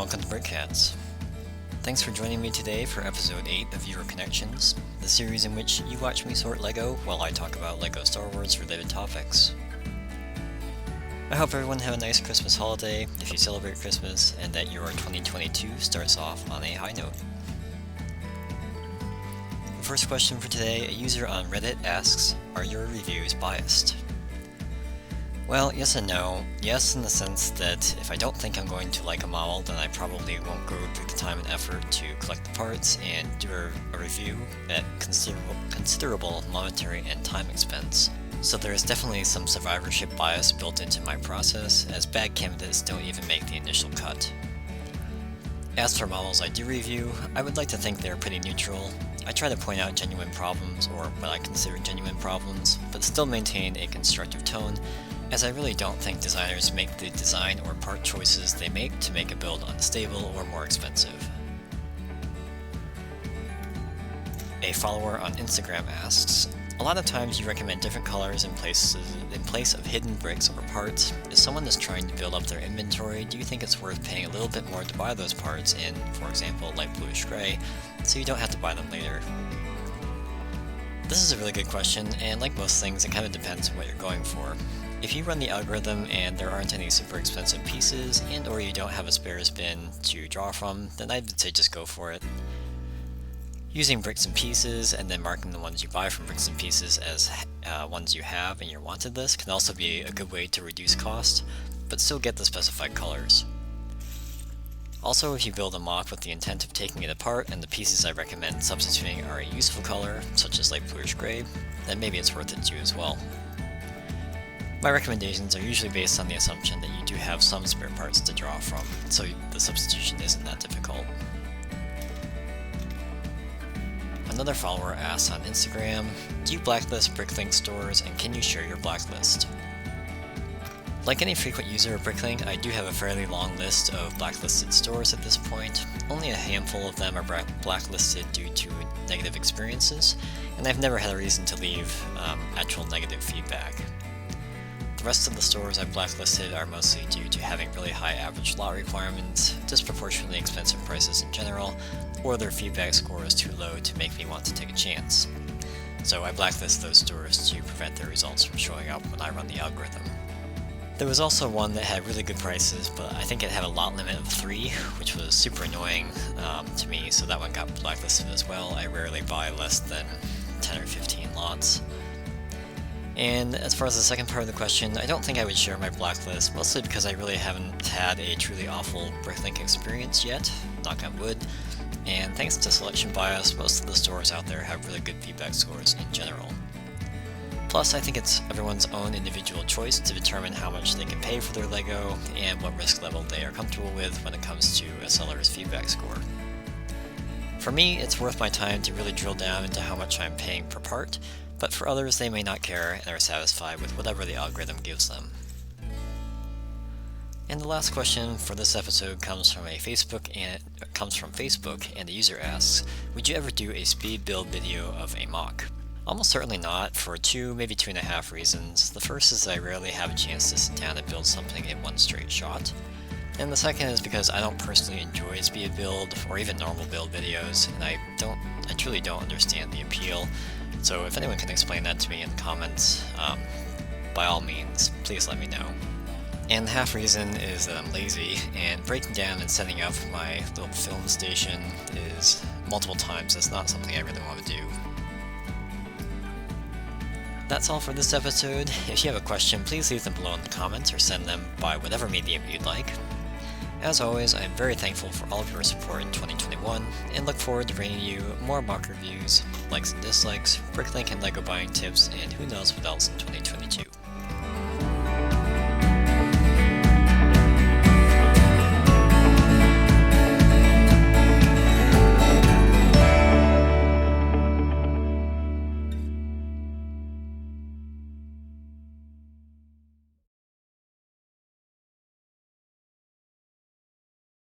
welcome to Brickcats. Thanks for joining me today for episode 8 of Viewer Connections, the series in which you watch me sort LEGO while I talk about LEGO Star Wars related topics. I hope everyone had a nice Christmas holiday if you celebrate Christmas, and that your 2022 starts off on a high note. The first question for today, a user on Reddit asks, are your reviews biased? Well, yes and no. Yes, in the sense that if I don't think I'm going to like a model, then I probably won't go through the time and effort to collect the parts and do a review at considerable monetary and time expense. So there is definitely some survivorship bias built into my process, as bad candidates don't even make the initial cut. As for models I do review, I would like to think they're pretty neutral. I try to point out genuine problems, or what I consider genuine problems, but still maintain a constructive tone, as I really don't think designers make the design or part choices they make to make a build unstable or more expensive. A follower on Instagram asks, a lot of times you recommend different colors in place of hidden bricks or parts. If someone is trying to build up their inventory, do you think it's worth paying a little bit more to buy those parts in, for example, light bluish gray, so you don't have to buy them later? This is a really good question, and like most things, it kind of depends on what you're going for. If you run the algorithm and there aren't any super expensive pieces, and or you don't have a spares bin to draw from, then I'd say just go for it. Using bricks and pieces, and then marking the ones you buy from bricks and pieces as ones you have in your wanted list can also be a good way to reduce cost, but still get the specified colors. Also, if you build a mock with the intent of taking it apart and the pieces I recommend substituting are a useful color, such as light bluish gray, then maybe it's worth it to you as well. My recommendations are usually based on the assumption that you do have some spare parts to draw from, so the substitution isn't that difficult. Another follower asks on Instagram, do you blacklist Bricklink stores, and can you share your blacklist? Like any frequent user of Bricklink, I do have a fairly long list of blacklisted stores at this point. Only a handful of them are blacklisted due to negative experiences, and I've never had a reason to leave actual negative feedback. The rest of the stores I've blacklisted are mostly due to having really high average lot requirements, disproportionately expensive prices in general, or their feedback score is too low to make me want to take a chance. So I blacklist those stores to prevent their results from showing up when I run the algorithm. There was also one that had really good prices, but I think it had a lot limit of 3, which was super annoying to me, so that one got blacklisted as well. I rarely buy less than 10 or 15 lots. And as far as the second part of the question, I don't think I would share my blacklist, mostly because I really haven't had a truly awful Bricklink experience yet, knock on wood, and thanks to selection bias, most of the stores out there have really good feedback scores in general. Plus, I think it's everyone's own individual choice to determine how much they can pay for their LEGO and what risk level they are comfortable with when it comes to a seller's feedback score. For me, it's worth my time to really drill down into how much I'm paying per part, but for others they may not care and are satisfied with whatever the algorithm gives them. And the last question for this episode comes from Facebook, and the user asks, would you ever do a speed build video of a mock? Almost certainly not, for 2, maybe 2.5 reasons. The first is that I rarely have a chance to sit down and build something in one straight shot. And the second is because I don't personally enjoy speed build or even normal build videos, and I truly don't understand the appeal. So if anyone can explain that to me in the comments, by all means, please let me know. And the half reason is that I'm lazy, and breaking down and setting up my little film station is multiple times. That's not something I really want to do. That's all for this episode. If you have a question, please leave them below in the comments or send them by whatever medium you'd like. As always, I am very thankful for all of your support in 2021, and look forward to bringing you more mock reviews, likes and dislikes, Bricklink and LEGO buying tips, and who knows what else in 2022.